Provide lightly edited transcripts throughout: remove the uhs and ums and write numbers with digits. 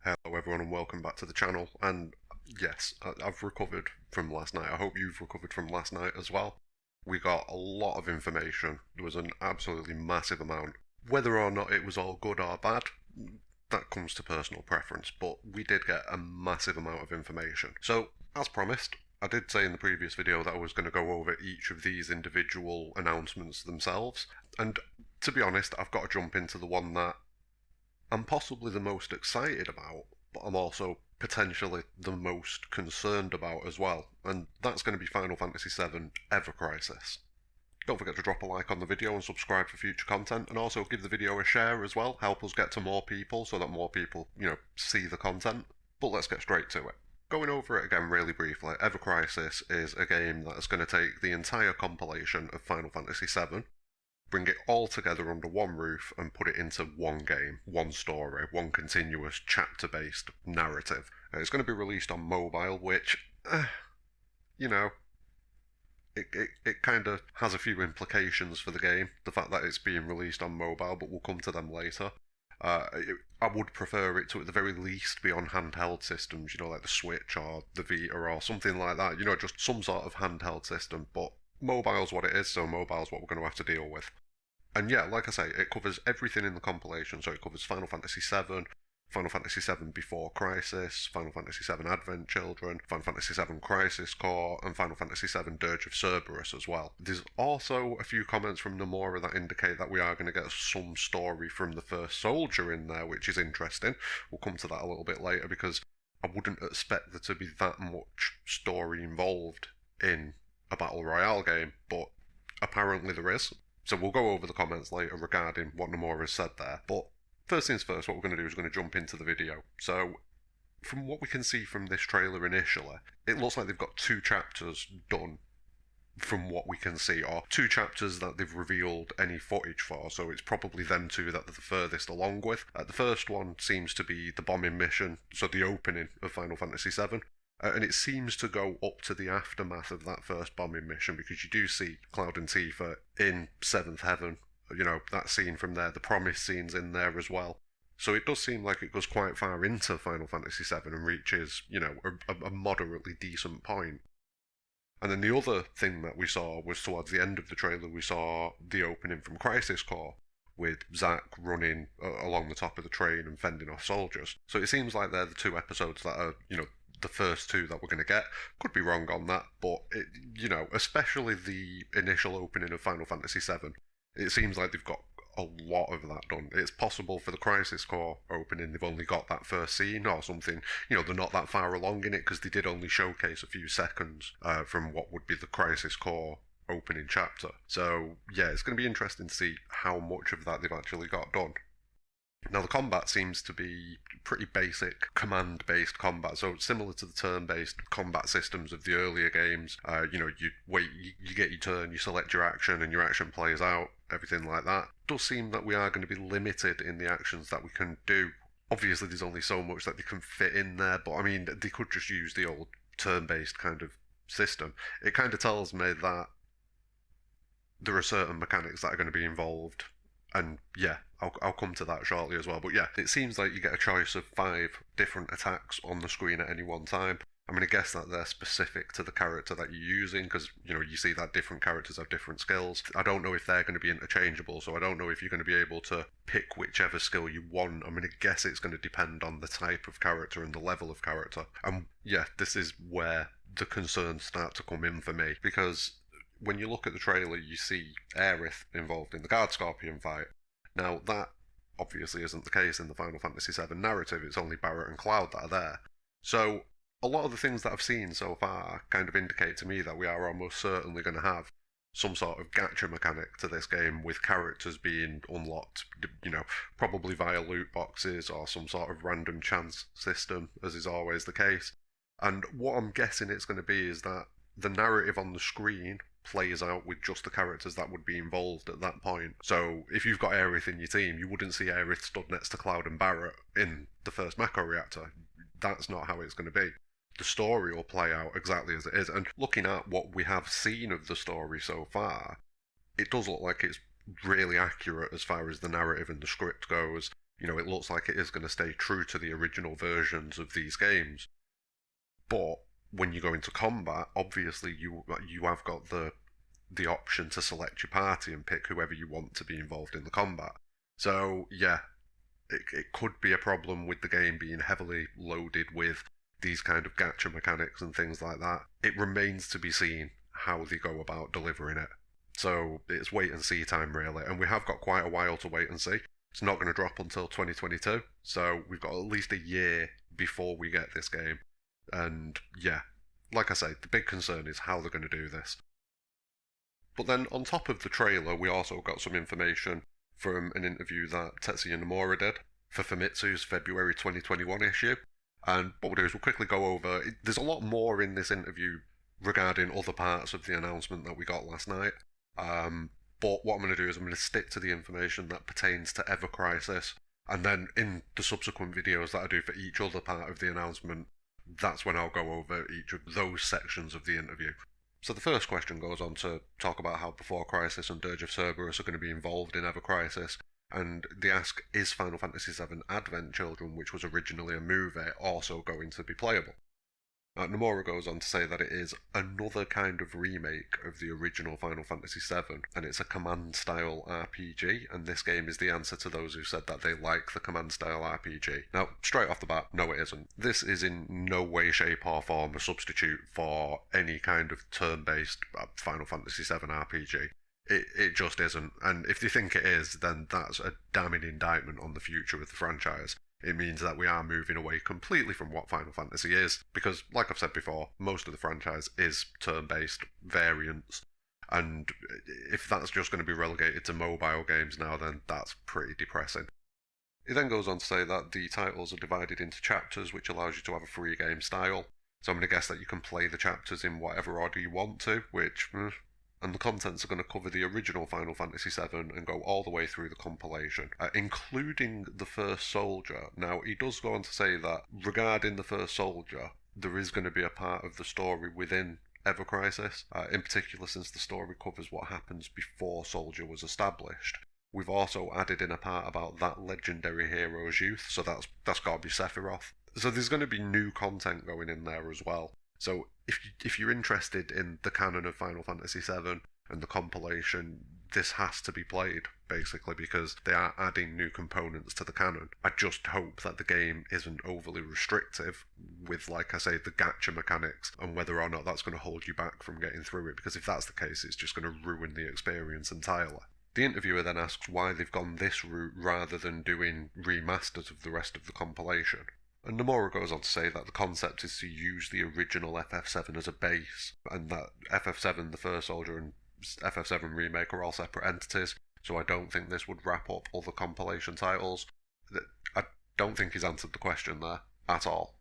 Hello everyone and welcome back to the channel, and yes, I've recovered from last night. I hope you've recovered from last night as well. We got a lot of information. There was an absolutely massive amount. Whether or not it was all good or bad, that comes to personal preference, but we did get a massive amount of information. So, as promised, I did say in the previous video that I was going to go over each of these individual announcements themselves, and to be honest, I've got to jump into the one that I'm possibly the most excited about, but I'm also potentially the most concerned about as well, and that's going to be Final Fantasy VII Ever Crisis. Don't forget to drop a like on the video and subscribe for future content, and also give the video a share as well, help us get to more people so that more people, see the content. But let's get straight to it. Going over it again really briefly, Ever Crisis is a game that is going to take the entire compilation of Final Fantasy VII, bring it all together under one roof and put it into one game, one story, one continuous chapter-based narrative. It's going to be released on mobile, which, it kind of has a few implications for the game, the fact that it's being released on mobile, but we'll come to them later. I would prefer it to, at the very least, be on handheld systems, like the Switch or the Vita or something like that, just some sort of handheld system, but mobile's what it is, so mobile's what we're going to have to deal with. And yeah, like I say, it covers everything in the compilation, so it covers Final Fantasy VII, Final Fantasy VII Before Crisis, Final Fantasy VII Advent Children, Final Fantasy VII Crisis Core, and Final Fantasy VII Dirge of Cerberus as well. There's also a few comments from Nomura that indicate that we are going to get some story from the first soldier in there, which is interesting. We'll come to that a little bit later, because I wouldn't expect there to be that much story involved in a Battle Royale game, but apparently there is. So we'll go over the comments later regarding what Nomura has said there. But first things first, what we're going to do is we're going to jump into the video. So from what we can see from this trailer initially, it looks like they've got 2 chapters done from what we can see, or 2 chapters that they've revealed any footage for, so it's probably them 2 that they're the furthest along with. The first one seems to be the bombing mission, so the opening of Final Fantasy VII. And it seems to go up to the aftermath of that first bombing mission, because you do see Cloud and Tifa in 7th Heaven, that scene from there, the promise scene's in there as well. So it does seem like it goes quite far into Final Fantasy VII and reaches, a moderately decent point. And then the other thing that we saw was towards the end of the trailer, we saw the opening from Crisis Core, with Zack running along the top of the train and fending off soldiers. So it seems like they're the 2 episodes that are, the first 2 that we're going to get. Could be wrong on that, but, especially the initial opening of Final Fantasy VII, it seems like they've got a lot of that done. It's possible for the Crisis Core opening they've only got that first scene or something, they're not that far along in it, because they did only showcase a few seconds from what would be the Crisis Core opening chapter. So yeah, it's going to be interesting to see how much of that they've actually got done. Now, the combat seems to be pretty basic command-based combat, so similar to the turn-based combat systems of the earlier games. You wait, you get your turn, you select your action, and your action plays out, everything like that. It does seem that we are going to be limited in the actions that we can do. Obviously, there's only so much that they can fit in there, but I mean, they could just use the old turn-based kind of system. It kind of tells me that there are certain mechanics that are going to be involved. And yeah, I'll come to that shortly as well. But yeah, it seems like you get a choice of 5 different attacks on the screen at any one time. I'm going to guess that they're specific to the character that you're using, because, you see that different characters have different skills. I don't know if they're going to be interchangeable, so I don't know if you're going to be able to pick whichever skill you want. I'm going to guess it's going to depend on the type of character and the level of character. And yeah, this is where the concerns start to come in for me, because when you look at the trailer, you see Aerith involved in the Guard Scorpion fight. Now, that obviously isn't the case in the Final Fantasy VII narrative, it's only Barret and Cloud that are there. So, a lot of the things that I've seen so far kind of indicate to me that we are almost certainly going to have some sort of gacha mechanic to this game, with characters being unlocked, probably via loot boxes or some sort of random chance system, as is always the case. And what I'm guessing it's going to be is that the narrative on the screen plays out with just the characters that would be involved at that point. So if you've got Aerith in your team, you wouldn't see Aerith stood next to Cloud and Barret in the first Mako reactor. That's not how it's going to be. The story will play out exactly as it is. And looking at what we have seen of the story so far, it does look like it's really accurate as far as the narrative and the script goes. You know, it looks like it is going to stay true to the original versions of these games. But when you go into combat, obviously you have got the option to select your party and pick whoever you want to be involved in the combat. So yeah, it could be a problem with the game being heavily loaded with these kind of gacha mechanics and things like that. It remains to be seen how they go about delivering it. So it's wait and see time really, and we have got quite a while to wait and see. It's not going to drop until 2022, so we've got at least a year before we get this game. And yeah, like I say, the big concern is how they're going to do this. But then on top of the trailer, we also got some information from an interview that Tetsuya Nomura did for Famitsu's February 2021 issue. And what we'll do is we'll quickly go over. There's a lot more in this interview regarding other parts of the announcement that we got last night. But what I'm going to do is I'm going to stick to the information that pertains to Ever Crisis, and then in the subsequent videos that I do for each other part of the announcement, that's when I'll go over each of those sections of the interview. So the first question goes on to talk about how Before Crisis and Dirge of Cerberus are going to be involved in Ever Crisis, and they ask, is Final Fantasy VII Advent Children, which was originally a movie, also going to be playable? Nomura goes on to say that it is another kind of remake of the original Final Fantasy VII, and it's a command-style RPG, and this game is the answer to those who said that they like the command-style RPG. Now, straight off the bat, no it isn't. This is in no way, shape or form a substitute for any kind of turn-based Final Fantasy VII RPG. It just isn't, and if you think it is, then that's a damning indictment on the future of the franchise. It means that we are moving away completely from what Final Fantasy is, because, like I've said before, most of the franchise is turn-based variants, and if that's just going to be relegated to mobile games now, then that's pretty depressing. It then goes on to say that the titles are divided into chapters, which allows you to have a free game style, so I'm going to guess that you can play the chapters in whatever order you want to, which... and the contents are going to cover the original Final Fantasy VII and go all the way through the compilation, including the First Soldier. Now, he does go on to say that regarding the First Soldier, there is going to be a part of the story within Ever Crisis, in particular since the story covers what happens before Soldier was established. We've also added in a part about that legendary hero's youth, so that's got to be Sephiroth. So there's going to be new content going in there as well. So if you're interested in the canon of Final Fantasy VII and the compilation, this has to be played, basically, because they are adding new components to the canon. I just hope that the game isn't overly restrictive with, like I say, the gacha mechanics and whether or not that's going to hold you back from getting through it, because if that's the case, it's just going to ruin the experience entirely. The interviewer then asks why they've gone this route rather than doing remasters of the rest of the compilation. And Nomura goes on to say that the concept is to use the original FF7 as a base, and that FF7, the First Soldier, and FF7 Remake are all separate entities, so I don't think this would wrap up other compilation titles. I don't think he's answered the question there, at all.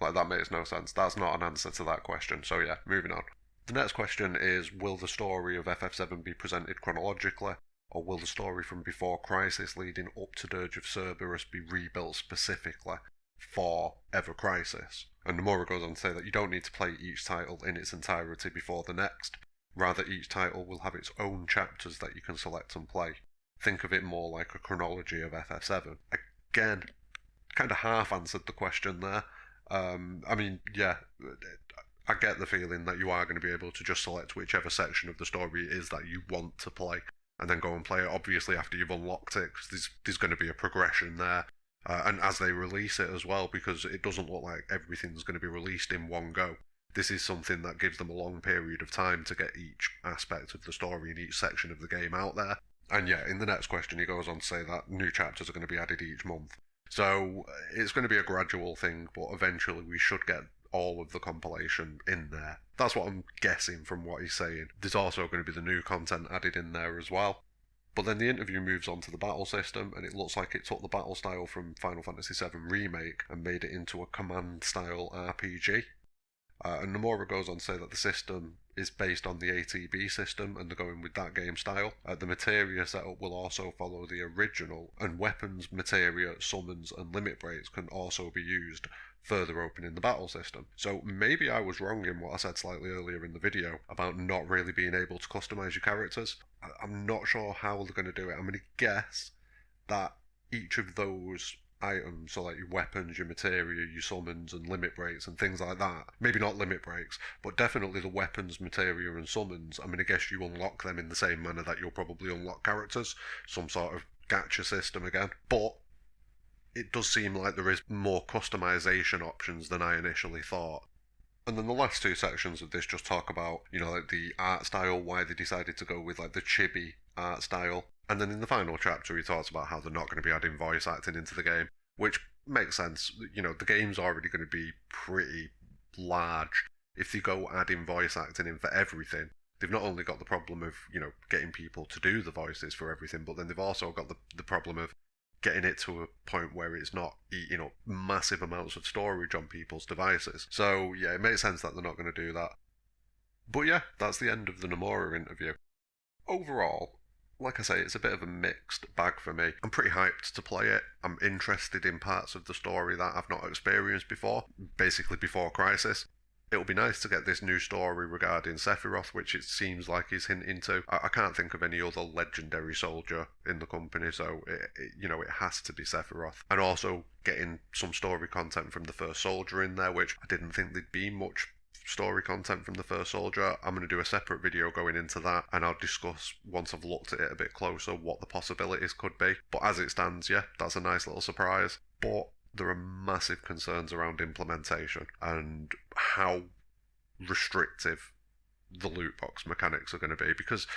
Like, that makes no sense. That's not an answer to that question, so yeah, moving on. The next question is, will the story of FF7 be presented chronologically, or will the story from Before Crisis leading up to Dirge of Cerberus be rebuilt specifically for Ever Crisis? And Nomura goes on to say that you don't need to play each title in its entirety before the next. Rather, each title will have its own chapters that you can select and play. Think of it more like a chronology of FF7. Again, kind of half answered the question there. I mean, yeah, I get the feeling that you are going to be able to just select whichever section of the story it is that you want to play, and then go and play it, obviously, after you've unlocked it, because there's going to be a progression there. And as they release it as well, because it doesn't look like everything's going to be released in one go. This is something that gives them a long period of time to get each aspect of the story in each section of the game out there. And yeah, in the next question he goes on to say that new chapters are going to be added each month. So it's going to be a gradual thing, but eventually we should get all of the compilation in there. That's what I'm guessing from what he's saying. There's also going to be the new content added in there as well. But then the interview moves on to the battle system, and it looks like it took the battle style from Final Fantasy VII Remake and made it into a command-style RPG. And Nomura goes on to say that the system is based on the ATB system, and they're going with that game style. The materia setup will also follow the original, and weapons, materia, summons, and limit breaks can also be used, further opening the battle system. So maybe I was wrong in what I said slightly earlier in the video about not really being able to customize your characters. I'm not sure how they're going to do it. I'm going to guess that each of those items, so like your weapons, your materia, your summons, and limit breaks and things like that. Maybe not limit breaks, but definitely the weapons, materia, and summons. I'm gonna guess you unlock them in the same manner that you'll probably unlock characters, some sort of gacha system again. But it does seem like there is more customization options than I initially thought. And then the last two sections of this just talk about, like the art style, why they decided to go with like the chibi art style. And then in the final chapter, he talks about how they're not going to be adding voice acting into the game, which makes sense. The game's already going to be pretty large. If they go adding voice acting in for everything, they've not only got the problem of, getting people to do the voices for everything, but then they've also got the problem of getting it to a point where it's not eating up massive amounts of storage on people's devices. So yeah, it makes sense that they're not going to do that. But yeah, that's the end of the Nomura interview. Overall, like I say, it's a bit of a mixed bag for me. I'm pretty hyped to play it. I'm interested in parts of the story that I've not experienced before, basically before Crisis. It'll be nice to get this new story regarding Sephiroth, which it seems like he's hinting to. I can't think of any other legendary soldier in the company, so it has to be Sephiroth. And also getting some story content from the first soldier in there, which I didn't think there'd be much story content from the first soldier. I'm going to do a separate video going into that, and I'll discuss, once I've looked at it a bit closer, what the possibilities could be. But as it stands, yeah, that's a nice little surprise. But there are massive concerns around implementation and how restrictive the loot box mechanics are going to be, because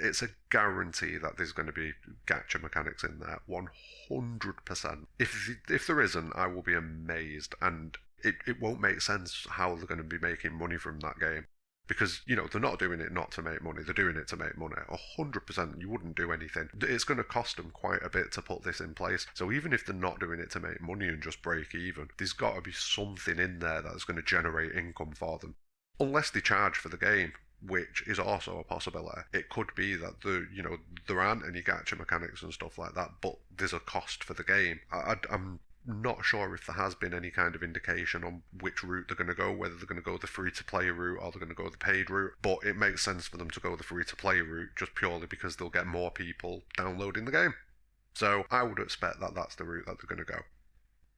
it's a guarantee that there's going to be gacha mechanics in there, 100%. If there isn't, I will be amazed, and it won't make sense how they're going to be making money from that game. Because, they're not doing it not to make money, they're doing it to make money. 100%, you wouldn't do anything. It's going to cost them quite a bit to put this in place. So even if they're not doing it to make money and just break even, there's got to be something in there that's going to generate income for them. Unless they charge for the game, which is also a possibility. It could be that there aren't any gacha mechanics and stuff like that, but there's a cost for the game. I'm not sure if there has been any kind of indication on which route they're going to go, whether they're going to go the free-to-play route or they're going to go the paid route, but it makes sense for them to go the free-to-play route just purely because they'll get more people downloading the game. So I would expect that that's the route that they're going to go.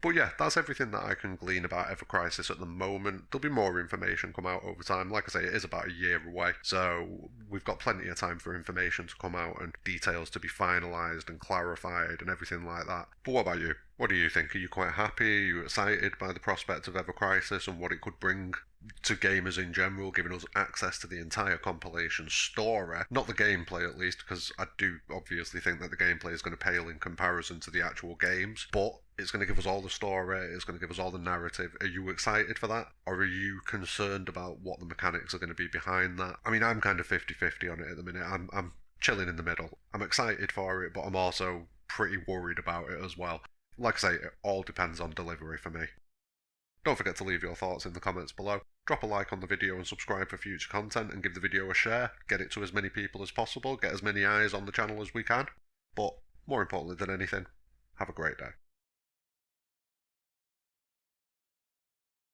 But yeah, that's everything that I can glean about Ever Crisis at the moment. There'll be more information come out over time. Like I say, it is about a year away, so we've got plenty of time for information to come out and details to be finalised and clarified and everything like that. But what about you? What do you think? Are you quite happy? Are you excited by the prospect of Ever Crisis and what it could bring to gamers in general, giving us access to the entire compilation story? Not the gameplay, at least, because I do obviously think that the gameplay is going to pale in comparison to the actual games, but it's going to give us all the story, it's going to give us all the narrative. Are you excited for that? Or are you concerned about what the mechanics are going to be behind that? I mean, I'm kind of 50-50 on it at the minute. I'm chilling in the middle. I'm excited for it, but I'm also pretty worried about it as well. Like I say, it all depends on delivery for me. Don't forget to leave your thoughts in the comments below. Drop a like on the video and subscribe for future content, and give the video a share. Get it to as many people as possible, get as many eyes on the channel as we can. But more importantly than anything, have a great day.